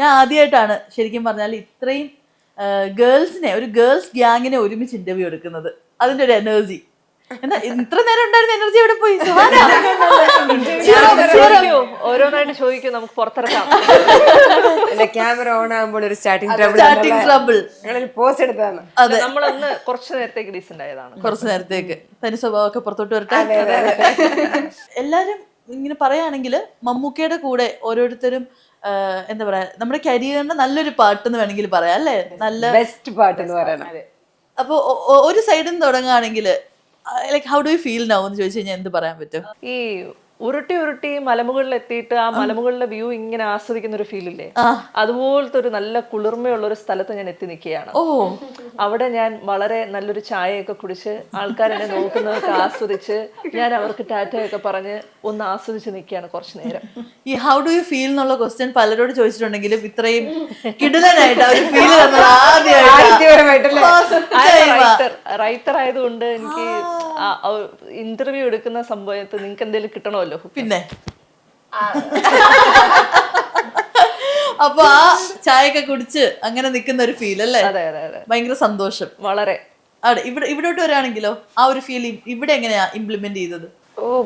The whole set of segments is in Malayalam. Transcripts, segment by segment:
ഞാൻ ആദ്യമായിട്ടാണ് ശരിക്കും പറഞ്ഞാൽ ഇത്രയും ഗേൾസിനെ, ഒരു ഗേൾസ് ഗ്യാങ്ങിനെ ഒരുമിച്ച് ഇന്റർവ്യൂ എടുക്കുന്നത്. അതിന്റെ ഒരു എനർജി എന്താ ഇത്ര നേരം ഉണ്ടായിരുന്ന എനർജി എവിടെ പോയി? ഓരോന്നായിട്ട് ചോദിക്കും, നമുക്ക് പുറത്തിറക്കാം. ക്യാമറ ഓൺ ആകുമ്പോൾ ഒരു സ്റ്റാർട്ടിംഗ് ട്രബിൾ പോസ് എടുത്തതാണ്. അതെ, നമ്മളൊന്ന് കുറച്ച് നേരത്തേക്ക് ഡീസന്റ് ആയതാണ്. കുറച്ചു നേരത്തേക്ക് തനി സ്വഭാവമൊക്കെ പുറത്തോട്ട് വരട്ടെ. എല്ലാരും ഇങ്ങനെ പറയുകയാണെങ്കിൽ മമ്മൂക്കയുടെ കൂടെ ഓരോരുത്തരും എന്താ പറയാ, നമ്മുടെ കരിയറിന്റെ നല്ലൊരു പാട്ട് എന്ന് വേണമെങ്കിൽ പറയാം അല്ലേ? നല്ല ബെസ്റ്റ് പാട്ട് എന്ന് പറയണം. അപ്പൊ ഒരു സൈഡിൽ നിന്ന് തുടങ്ങുകയാണെങ്കിൽ like how do you feel now എന്ന് ചോദിച്ചു കഴിഞ്ഞാൽ എന്ത് പറയാൻ പറ്റും? ഈ ഉരുട്ടി ഉരുട്ടി മലമുകളിൽ എത്തിയിട്ട് ആ മലമുകളിലെ വ്യൂ ഇങ്ങനെ ആസ്വദിക്കുന്ന ഒരു ഫീൽ ഇല്ലേ, അതുപോലത്തെ ഒരു നല്ല കുളിർമയുള്ള ഒരു സ്ഥലത്ത് ഞാൻ എത്തി നിൽക്കുകയാണ്. അവിടെ ഞാൻ വളരെ നല്ലൊരു ചായയൊക്കെ കുടിച്ച് ആൾക്കാരെന്നെ നോക്കുന്നതൊക്കെ ആസ്വദിച്ച് ഞാൻ അവർക്ക് ടാറ്റയൊക്കെ പറഞ്ഞ് ഒന്ന് ആസ്വദിച്ച് നിൽക്കുകയാണ് കുറച്ചു നേരം. ഈ ഹൗ ഡു യു ഫീൽ എന്നുള്ള ക്വസ്റ്റ്യൻ പലരോട് ചോദിച്ചിട്ടുണ്ടെങ്കിലും ഇത്രയും കിടിലനായിട്ട് അവർ ഫീൽ തന്നത് റൈറ്റർ ആയതുകൊണ്ട് എനിക്ക് ഇന്റർവ്യൂ എടുക്കുന്ന സംഭവത്ത് നിങ്ങൾക്ക് എന്തെങ്കിലും കിട്ടണമല്ലോ. പിന്നെ അപ്പൊ ആ ചായയൊക്കെ കുടിച്ച് അങ്ങനെ നിൽക്കുന്ന ഒരു ഫീൽ അല്ലേ? അതെ അതെ അതെ, ഭയങ്കര സന്തോഷം. വളരെ. ഇവിടോട്ട് വരാണെങ്കിലോ ആ ഒരു ഫീൽ ഇവിടെ എങ്ങനെയാ ഇംപ്ലിമെന്റ് ചെയ്തത്?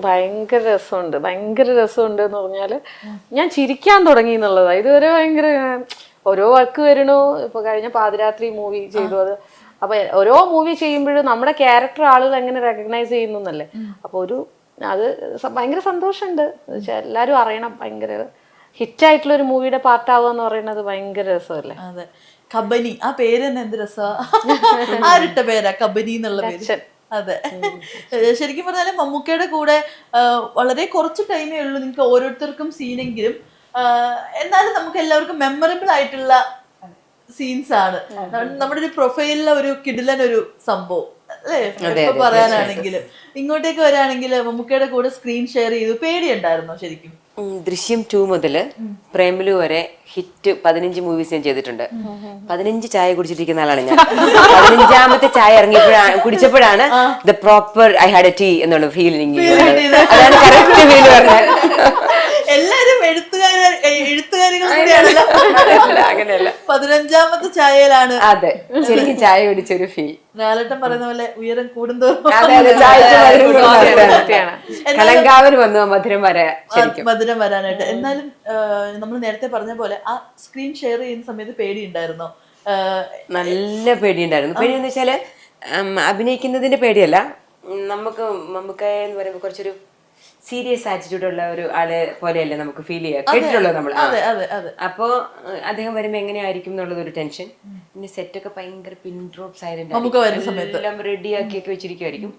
ഭയങ്കര രസമുണ്ട്, ഭയങ്കര രസമുണ്ട് എന്ന് പറഞ്ഞാല് ഞാൻ ചിരിക്കാൻ തുടങ്ങി എന്നുള്ളതാ. ഇതുവരെ ഭയങ്കര ഓരോ വർക്ക് വരണു. ഇപ്പൊ കഴിഞ്ഞ പാതിരാത്രി മൂവി ചെയ്തു. അപ്പൊ ഓരോ മൂവി ചെയ്യുമ്പോഴും നമ്മുടെ ക്യാരക്ടർ ആളുകൾ എങ്ങനെ റെക്കഗ്നൈസ് ചെയ്യുന്നു എന്നല്ലേ. അപ്പൊ അത് ഭയങ്കര സന്തോഷമുണ്ട്. എല്ലാരും അറിയണം, ഭയങ്കര ഹിറ്റായിട്ടുള്ള ഒരു മൂവിയുടെ പാർട്ടാവുക എന്ന് പറയുന്നത് ഭയങ്കര രസമല്ലേ. അതെ, കബനി ആ പേര് തന്നെ എന്ത് രസാ. ആരിട്ട പേരാ കബനി എന്നുള്ള പേര്? അതെ, ശരിക്കും പറഞ്ഞാല് മമ്മൂക്കയുടെ കൂടെ വളരെ കുറച്ച് ടൈമേ ഉള്ളൂ നിങ്ങൾക്ക് ഓരോരുത്തർക്കും സീനെങ്കിലും, എന്നാലും നമുക്ക് എല്ലാവർക്കും മെമ്മറബിൾ ആയിട്ടുള്ള സീൻസ് ആണ്. നമ്മുടെ ഒരു പ്രൊഫൈലിലെ ഒരു കിടിലൻ ഒരു സംഭവം അല്ലേ? ഇപ്പൊ പറയാനാണെങ്കിലും ഇങ്ങോട്ടേക്ക് വരാണെങ്കിൽ മമ്മൂക്കയുടെ കൂടെ സ്ക്രീൻ ഷെയർ ചെയ്തു. പേടിയുണ്ടായിരുന്നോ ശരിക്കും? ദൃശ്യം 2 മുതല് പ്രേമലു വരെ ഹിറ്റ് 15 മൂവീസ് ഞാൻ ചെയ്തിട്ടുണ്ട്. 15 ചായ കുടിച്ചിട്ടിരിക്കുന്ന ആളാണ് ഞാൻ. 15ാമത്തെ ചായ കുടിച്ചപ്പോഴാണ് the proper I had a tea എന്നുള്ള ഫീലിംഗ്. അതാണ് കറക്റ്റ് ഫീൽ പറഞ്ഞത്. എല്ലാരും എഴുത്തുകാരികളാണല്ലോ. അങ്ങനെയല്ല, 15ാമത്തെ ചായയിലാണ് അതെ ശരിക്കും ചായ കുടിച്ചൊരു ഫീൽ. ലാലേട്ടൻ പറയുന്ന പോലെ ഉയരം കൂടുന്തോറും കലങ്കാവന് വന്നു മധുരം വരാനായിട്ട്. എന്നാലും നമ്മൾ നേരത്തെ പറഞ്ഞ പോലെ ആ സ്ക്രീൻ ഷെയർ ചെയ്യുന്ന സമയത്ത് പേടിയുണ്ടായിരുന്നോ? നല്ല പേടിയുണ്ടായിരുന്നു. പേടിയെന്ന് വെച്ചാല് അഭിനയിക്കുന്നതിന്റെ പേടിയല്ല, നമുക്ക് എന്ന് പറയുമ്പോൾ കുറച്ചൊരു സീരിയസ് ആറ്റിറ്റ്യൂഡ് ഉള്ള ഒരു ആളെ പോലെയല്ലേ നമുക്ക് ഫീൽ ചെയ്യാം, കേട്ടിട്ടുള്ളത് നമ്മൾ. അപ്പോ അദ്ദേഹം വരുമ്പോ എങ്ങനെയായിരിക്കും എന്നുള്ളത് ഒരു ടെൻഷൻ. പിന്നെ സെറ്റൊക്കെ ഭയങ്കര പിൻ ഡ്രോപ്പ് സൈലന്റ് എല്ലാം റെഡിയാക്കിയൊക്കെ വെച്ചിരിക്കുമായിരിക്കും.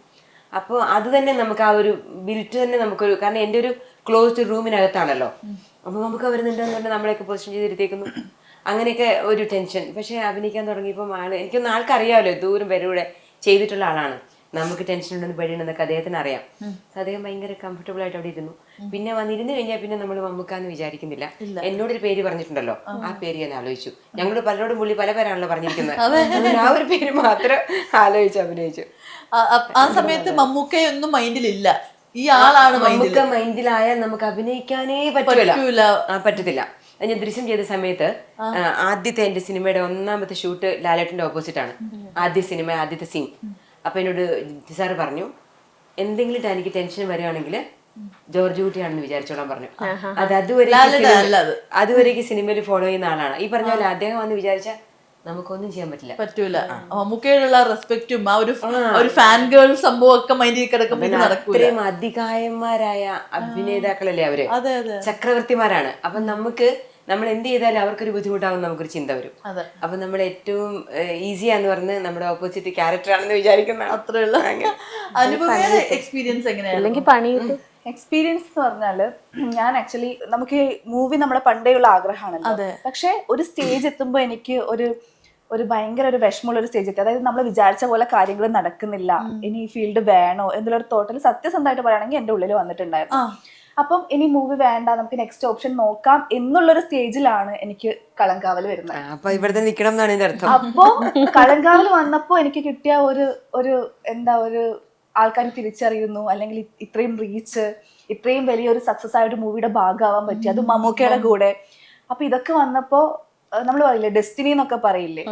അപ്പോൾ അത് തന്നെ നമുക്ക് ആ ഒരു ബിൽറ്റ് തന്നെ നമുക്കൊരു, കാരണം എൻ്റെ ഒരു ക്ലോസ്ഡ് റൂമിനകത്താണല്ലോ, അപ്പൊ നമുക്ക് വരുന്നുണ്ടെന്ന് പറഞ്ഞാൽ നമ്മളെയൊക്കെ പൊസിഷൻ ചെയ്തിരുത്തേക്കുന്നു, അങ്ങനെയൊക്കെ ഒരു ടെൻഷൻ. പക്ഷെ അഭിനയിക്കാൻ തുടങ്ങിയപ്പോൾ എനിക്കൊന്നും ആൾക്കറിയാമല്ലോ, ദൂരം വരൂടെ ചെയ്തിട്ടുള്ള ആളാണ്, നമുക്ക് ടെൻഷൻ ഉണ്ടെന്ന് പേടിയുണ്ടെന്നൊക്കെ അദ്ദേഹത്തിന് അറിയാം. അദ്ദേഹം ഭയങ്കര കംഫർട്ടബിൾ ആയിട്ട് അവിടെ ഇരുന്നു. പിന്നെ വന്നിരുന്നു കഴിഞ്ഞാൽ പിന്നെ നമ്മൾ മമ്മൂക്കാന്ന് വിചാരിക്കുന്നില്ല. എന്നോടൊരു പേര് പറഞ്ഞിട്ടുണ്ടല്ലോ, ആ പേര് ഞാൻ ആലോചിച്ചു. ഞങ്ങളോട് പലരോടും പുള്ളി പല പേരാണല്ലോ പറഞ്ഞിരിക്കുന്നത്, ആ ഒരു പേര് മാത്രം ആലോചിച്ച് അഭിനയിച്ചു. ആ സമയത്ത് മമ്മൂക്കയൊന്നും മൈൻഡിലില്ല, ഈ ആളാണ് മമ്മൂക്ക മൈൻഡിലായാൽ നമുക്ക് അഭിനയിക്കാനേ പറ്റത്തില്ല. ഞാൻ ദൃശ്യം ചെയ്ത സമയത്ത് ആദ്യത്തെ എന്റെ സിനിമയുടെ 1ാമത്തെ ഷൂട്ട് ലാലേട്ടന്റെ ഓപ്പോസിറ്റ് ആണ്. ആദ്യത്തെ സീൻ. അപ്പൊ എന്നോട് സാറ് പറഞ്ഞു, എന്തെങ്കിലും എനിക്ക് ടെൻഷൻ വരികയാണെങ്കിൽ ജോർജ് കുട്ടിയാണെന്ന് വിചാരിച്ചോളാൻ പറഞ്ഞു. അതുവരേക്ക് സിനിമയിൽ ഫോളോ ചെയ്യുന്ന ആളാണ്. ഈ പറഞ്ഞ പോലെ അദ്ദേഹം വന്ന് വിചാരിച്ചാൽ നമുക്കൊന്നും ചെയ്യാൻ പറ്റൂല. മമ്മൂക്കയോടുള്ള റെസ്പെക്റ്റും ആ ഒരു ഫാൻ ഗേൾ സംഭവം ഒക്കെ മൈൻഡിൽ കിടക്കുമ്പോൾ അത്രയും അധികായന്മാരായ അഭിനേതാക്കളല്ലേ അവര്, ചക്രവർത്തിമാരാണ്. അപ്പൊ നമ്മൾ എന്ത് ചെയ്താലും അവർക്കൊരു ബുദ്ധിമുട്ടാവും, നമുക്കൊരു ചിന്ത വരും. അപ്പൊ നമ്മൾ ഏറ്റവും ഈസിയാന്ന് പറഞ്ഞ് നമ്മുടെ ഓപ്പോസിറ്റ് ക്യാരക്ടർ ആണെന്ന് വിചാരിക്കുന്ന അത്രയുള്ള എക്സ്പീരിയൻസ് എങ്ങനെയാണ്? അല്ലെങ്കിൽ പണി എക്സ്പീരിയൻസ് എന്ന് പറഞ്ഞാല്, ഞാൻ ആക്ച്വലി നമുക്ക് മൂവി നമ്മളെ പണ്ടേയുള്ള ആഗ്രഹമാണല്ലോ. പക്ഷെ ഒരു സ്റ്റേജ് എത്തുമ്പോ എനിക്ക് ഒരു ഭയങ്കര ഒരു വിഷമമുള്ള ഒരു സ്റ്റേജ് എത്തി. അതായത് നമ്മൾ വിചാരിച്ച പോലെ കാര്യങ്ങൾ നടക്കുന്നില്ല, ഇനി ഈ ഫീൽഡ് വേണോ എന്നുള്ളൊരു തോട്ടൽ സത്യസന്ധമായിട്ട് പറയുകയാണെങ്കിൽ എന്റെ ഉള്ളിൽ വന്നിട്ടുണ്ടായിരുന്നു. അപ്പം ഇനി മൂവി വേണ്ട, നമുക്ക് നെക്സ്റ്റ് ഓപ്ഷൻ നോക്കാം എന്നുള്ളൊരു സ്റ്റേജിലാണ് എനിക്ക് കളങ്കാവൽ വരുന്നത്. അപ്പൊ ഇവിടെ നിൽക്കണം എന്നാണ് എന്റെ അർത്ഥം. അപ്പൊ കളങ്കാവൽ വന്നപ്പോ എനിക്ക് കിട്ടിയ ഒരു ആൾക്കാർ തിരിച്ചറിയുന്നു, അല്ലെങ്കിൽ ഇത്രയും റീച്ച്, ഇത്രയും വലിയൊരു സക്സസ് ആയിട്ട് മൂവിയുടെ ഭാഗമാവാൻ പറ്റി, അത് മമ്മൂക്കയുടെ കൂടെ. അപ്പൊ ഇതൊക്കെ വന്നപ്പോ നമ്മൾ പറയില്ലേ ഡെസ്റ്റിനി എന്നൊക്കെ പറയില്ലേ,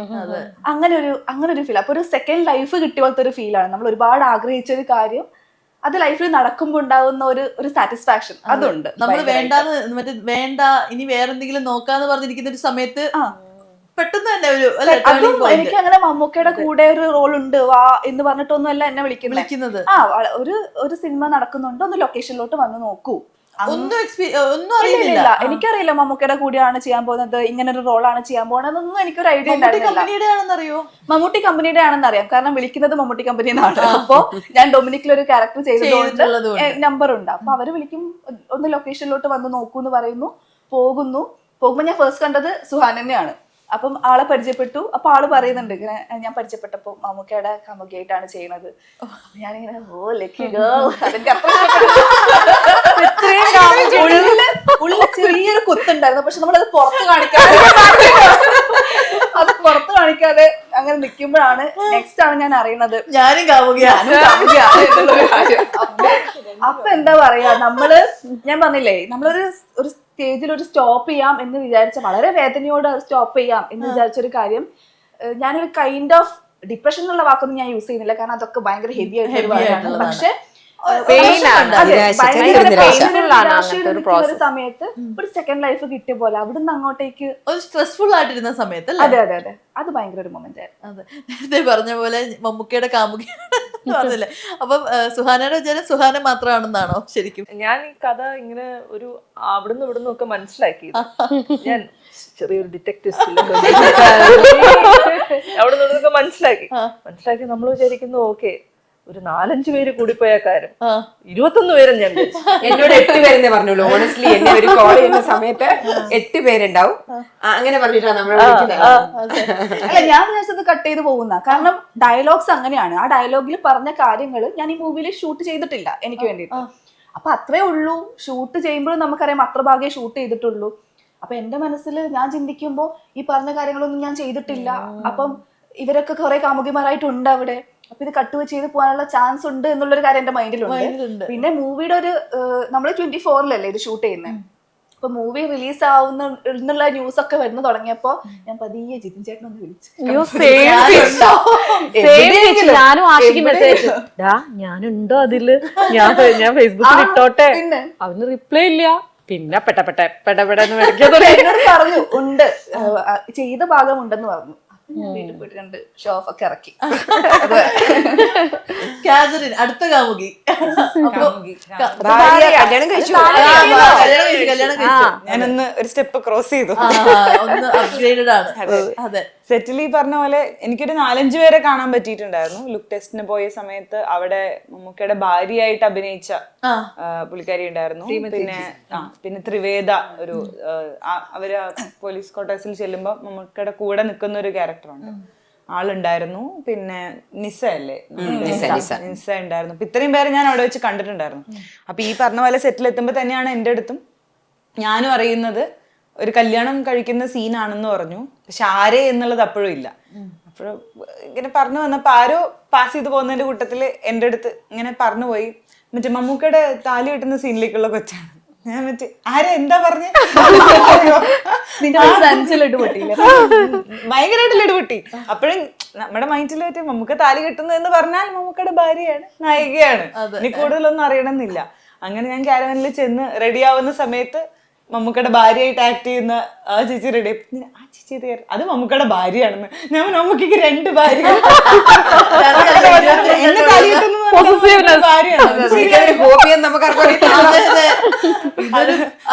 അങ്ങനെ ഒരു ഫീൽ. അപ്പൊ ഒരു സെക്കൻഡ് ലൈഫ് കിട്ടിയ പോലത്തെ ഒരു ഫീലാണ്. നമ്മൾ ഒരുപാട് ആഗ്രഹിച്ച ഒരു കാര്യം അത് ലൈഫിൽ നടക്കുമ്പോ ഉണ്ടാവുന്ന ഒരു സാറ്റിസ്ഫാക്ഷൻ അതുണ്ട്. നമ്മൾ വേണ്ട ഇനി വേറെന്തെങ്കിലും നോക്കാന്ന് പറഞ്ഞിരിക്കുന്ന ഒരു സമയത്ത് പെട്ടെന്ന് തന്നെ ഒരു അതും എനിക്ക് അങ്ങനെ മമ്മൂക്കയുടെ കൂടെ ഒരു റോൾ ഉണ്ട് വാ എന്ന് പറഞ്ഞിട്ടൊന്നുമല്ല എന്നെ വിളിക്കുന്നത്. ഒരു സിനിമ നടക്കുന്നുണ്ട്, ഒന്ന് ലൊക്കേഷനിലോട്ട് വന്ന് നോക്കൂ. ഒന്നും അറിയില്ല. എനിക്കറിയില്ല മമ്മൂക്കയുടെ കൂടെയാണ് ചെയ്യാൻ പോകുന്നത്, ഇങ്ങനെ ഒരു റോളാണ് ചെയ്യാൻ പോകുന്നതൊന്നും എനിക്കൊരു ഐഡിയ കമ്പനിയുടെ മമ്മൂട്ടി കമ്പനിയുടെ ആണെന്ന് അറിയാം, കാരണം വിളിക്കുന്നത് മമ്മൂട്ടി കമ്പനിന്നാണ്. അപ്പൊ ഞാൻ ഡൊമിനിക്കിൽ ഒരു ക്യാരക്ടർ ചെയ്തതുകൊണ്ട് നമ്പർ ഉണ്ട്. അപ്പൊ അവര് വിളിക്കും, ഒന്ന് ലൊക്കേഷനിലോട്ട് വന്ന് നോക്കൂ എന്ന് പറയുന്നു. പോകുമ്പോ ഞാൻ ഫസ്റ്റ് കണ്ടത് സുഹാനെന്നെയാണ്. അപ്പം ആളെ പരിചയപ്പെട്ടു. അപ്പൊ ആള് പറയുന്നുണ്ട് ഇങ്ങനെ, ഞാൻ പരിചയപ്പെട്ടപ്പോ മമ്മൂക്കയുടെ കാമുകിയായിട്ടാണ് ചെയ്യുന്നത്. ഞാനിങ്ങനെ ഉള്ളിൽ ചെറിയൊരു കുത്തുണ്ടായിരുന്നു, പക്ഷെ നമ്മളത് പുറത്ത് കാണിക്കാതെ അങ്ങനെ നിൽക്കുമ്പോഴാണ് നെക്സ്റ്റ് ആണ് ഞാൻ അറിയുന്നത് ഞാനും കാമുകിയാണ് എന്നുള്ളൊരു കാര്യം. അപ്പൊ എന്താ പറയാ, ഞാൻ പറഞ്ഞില്ലേ, നമ്മളൊരു സ്റ്റേജിൽ ഒരു സ്റ്റോപ്പ് ചെയ്യാം എന്ന് വിചാരിച്ച, വളരെ വേദനയോട് സ്റ്റോപ്പ് ചെയ്യാം എന്ന് വിചാരിച്ചൊരു കാര്യം, ഞാനൊരു കൈൻഡ് ഓഫ് ഡിപ്രഷൻ എന്നുള്ള വാക്കൊന്നും ഞാൻ യൂസ് ചെയ്യുന്നില്ല, കാരണം അതൊക്കെ ഭയങ്കര ഹെവി ആയിട്ടുള്ള, പക്ഷെ ഒരു സമയത്ത് ഒരു സെക്കൻഡ് ലൈഫ് കിട്ടിയ പോലെ അവിടുന്ന് അങ്ങോട്ടേക്ക് ഒരു സ്ട്രെസ്ഫുൾ ആയിട്ടിരുന്ന സമയത്ത്. അതെ അതെ അതെ, അത് ഭയങ്കര ഒരു മൊമെന്റ് ആയിരുന്നു. അതെ, നേരത്തെ പറഞ്ഞ പോലെ മമ്മൂക്കയുടെ കാമുകിയാണ് പറഞ്ഞില്ലേ. അപ്പം സുഹാനയുടെ വിചാരം സുഹാന മാത്രമാണെന്നാണോ ശരിക്കും? ഞാൻ ഈ കഥ ഇങ്ങനെ ഒരു അവിടുന്ന് ഇവിടുന്ന് ഒക്കെ മനസ്സിലാക്കി. ഞാൻ ചെറിയൊരു ഡിറ്റക്റ്റീവ് അവിടുന്ന് ഇവിടുന്നൊക്കെ മനസ്സിലാക്കി നമ്മൾ വിചാരിക്കുന്നു ഓക്കെ ഒരു 4-5 പേര് കൂടിപ്പോയ കാര്യം 21 പേരും ഞാൻ എന്നോട് 8 പേരെന്നേ പറഞ്ഞോളൂ. ഓണസ്റ്റ്ലി എന്നെ ഒരു കോൾ ചെയ്യുന്ന സമയത്ത് 8 പേരുണ്ടാവും. അങ്ങനെ പറഞ്ഞിട്ടാണ് നമ്മൾ അല്ല, ഞാൻ വിചാരിച്ചത് കട്ട് ചെയ്ത് പോകുന്ന, കാരണം ഡയലോഗ്സ് അങ്ങനെയാണ്. ആ ഡയലോഗിൽ പറഞ്ഞ കാര്യങ്ങൾ ഞാൻ ഈ മൂവിയിൽ ഷൂട്ട് ചെയ്തിട്ടില്ല എനിക്ക് വേണ്ടിയിട്ട്. അപ്പൊ അത്രേ ഉള്ളൂ. ഷൂട്ട് ചെയ്യുമ്പോഴും നമുക്കറിയാം അത്ര ഭാഗമേ ഷൂട്ട് ചെയ്തിട്ടുള്ളൂ. അപ്പൊ എന്റെ മനസ്സിൽ ഞാൻ ചിന്തിക്കുമ്പോ ഈ പറഞ്ഞ കാര്യങ്ങളൊന്നും ഞാൻ ചെയ്തിട്ടില്ല. അപ്പം ഇവരൊക്കെ കുറെ കാമുകിമാരായിട്ടുണ്ട് അവിടെ. അപ്പൊ ഇത് കട്ട് ചെയ്ത് പോകാനുള്ള ചാൻസ് ഉണ്ട് എന്നുള്ളൊരു കാര്യം എന്റെ മൈൻഡിലുണ്ട്. പിന്നെ മൂവിയുടെ ഒരു നമ്മള് 24-ലല്ലേ ഇത് ഷൂട്ട് ചെയ്യുന്നത്. അപ്പൊ മൂവി റിലീസ് ആവുന്ന എന്നുള്ള ന്യൂസ് ഒക്കെ വരുന്ന തുടങ്ങിയപ്പോ ഞാൻ പതിയെ ജിതിൻ ചേട്ടൻ ഒന്ന് വിളിച്ചു, ഞാനുണ്ടോ അതില്, ഞാൻ ഫേസ്ബുക്കിൽ ഇട്ടോട്ടെ. അവന് റിപ്ലൈ ഇല്ല. പിന്നെ പെടപെടെന്ന് എന്നോട് പറഞ്ഞു ഉണ്ട്, ചെയ്ത ഭാഗം ഉണ്ടെന്ന് പറഞ്ഞു. വീട്ടിൽ പോയിട്ട് 2 ഷോ ഓഫ് ഒക്കെ ഇറക്കി. കാതറിൻ അടുത്ത കാമുകി കല്യാണം കഴിച്ചു. ഞാനൊന്ന് ഒരു സ്റ്റെപ്പ് ക്രോസ് ചെയ്തു, ഒന്ന് അപ്ഗ്രേഡഡ് ആണ്. അതെ, സെറ്റിൽ ഈ പറഞ്ഞ പോലെ എനിക്കൊരു 4-5 പേരെ കാണാൻ പറ്റിയിട്ടുണ്ടായിരുന്നു. ലുക്ക് ടെസ്റ്റിന് പോയ സമയത്ത് അവിടെ മമ്മൂക്കയുടെ ഭാര്യയായിട്ട് അഭിനയിച്ച പുള്ളിക്കാരി ഉണ്ടായിരുന്നു. പിന്നെ ത്രിവേദ, ഒരു അവര് പോലീസ് ക്വാർട്ടേഴ്സിൽ ചെല്ലുമ്പോ മമ്മൂക്കയുടെ കൂടെ നിൽക്കുന്ന ഒരു ക്യാരക്ടറുണ്ട്, ആളുണ്ടായിരുന്നു. പിന്നെ നിസ അല്ലേ, നിസ ഉണ്ടായിരുന്നു. അപ്പൊ ഇത്രയും പേരെ ഞാൻ അവിടെ വെച്ച് കണ്ടിട്ടുണ്ടായിരുന്നു. അപ്പൊ ഈ പറഞ്ഞ പോലെ സെറ്റിൽ എത്തുമ്പോ തന്നെയാണ് എൻ്റെ അടുത്തും ഞാനും അറിയുന്നത് ഒരു കല്യാണം കഴിക്കുന്ന സീനാണെന്ന് പറഞ്ഞു. പക്ഷെ ആരേ എന്നുള്ളത് അപ്പോഴും ഇല്ല. അപ്പോഴും ഇങ്ങനെ പറഞ്ഞു വന്നപ്പോ ആരോ പാസ് ചെയ്ത് പോകുന്നതിന്റെ കൂട്ടത്തില് എൻ്റെ അടുത്ത് ഇങ്ങനെ പറഞ്ഞു പോയി, മറ്റേ മമ്മൂക്കയുടെ താലി കെട്ടുന്ന സീനിലേക്കുള്ള കൊച്ചാണ്. ഞാൻ മറ്റേ ആരെ എന്താ പറഞ്ഞ ഭയങ്കരമായിട്ട് ലഡുപൊട്ടി. അപ്പോഴും നമ്മുടെ മൈൻഡിൽ മറ്റേ മമ്മൂക്ക താലി കെട്ടുന്നു എന്ന് പറഞ്ഞാൽ മമ്മൂക്കയുടെ ഭാര്യയാണ്, നായികയാണ്, ഇനി കൂടുതലൊന്നും അറിയണമെന്നില്ല. അങ്ങനെ ഞാൻ കാരവനിൽ ചെന്ന് റെഡി ആവുന്ന സമയത്ത് മമ്മൂക്കയുടെ ഭാര്യയായിട്ട് ആക്ട് ചെയ്യുന്ന ആ ചേച്ചി റെഡി, ആ ചേച്ചി അത് മമ്മൂക്കയുടെ ഭാര്യയാണെന്ന്. ഞാൻ മമ്മൂക്കയ്ക്ക് 2 ഭാര്യ,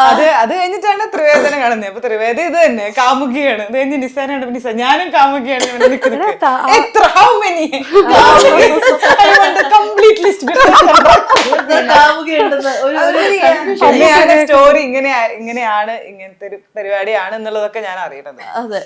അത് കഴിഞ്ഞിട്ടാണ് ത്രിവേദന കാണുന്നത്. അപ്പൊ ത്രിവേദ ഇത് തന്നെ കാമുകിയാണ്. അത് കഴിഞ്ഞ് നിസാനാണ്, നിസ ഞാനും കാമുകിയാണ്. സ്റ്റോറി ഇങ്ങനെയാണ്, ഇങ്ങനത്തെ ഒരു പരിപാടിയാണ് എന്നുള്ളതൊക്കെ ഞാൻ അറിയണത്. അതെ.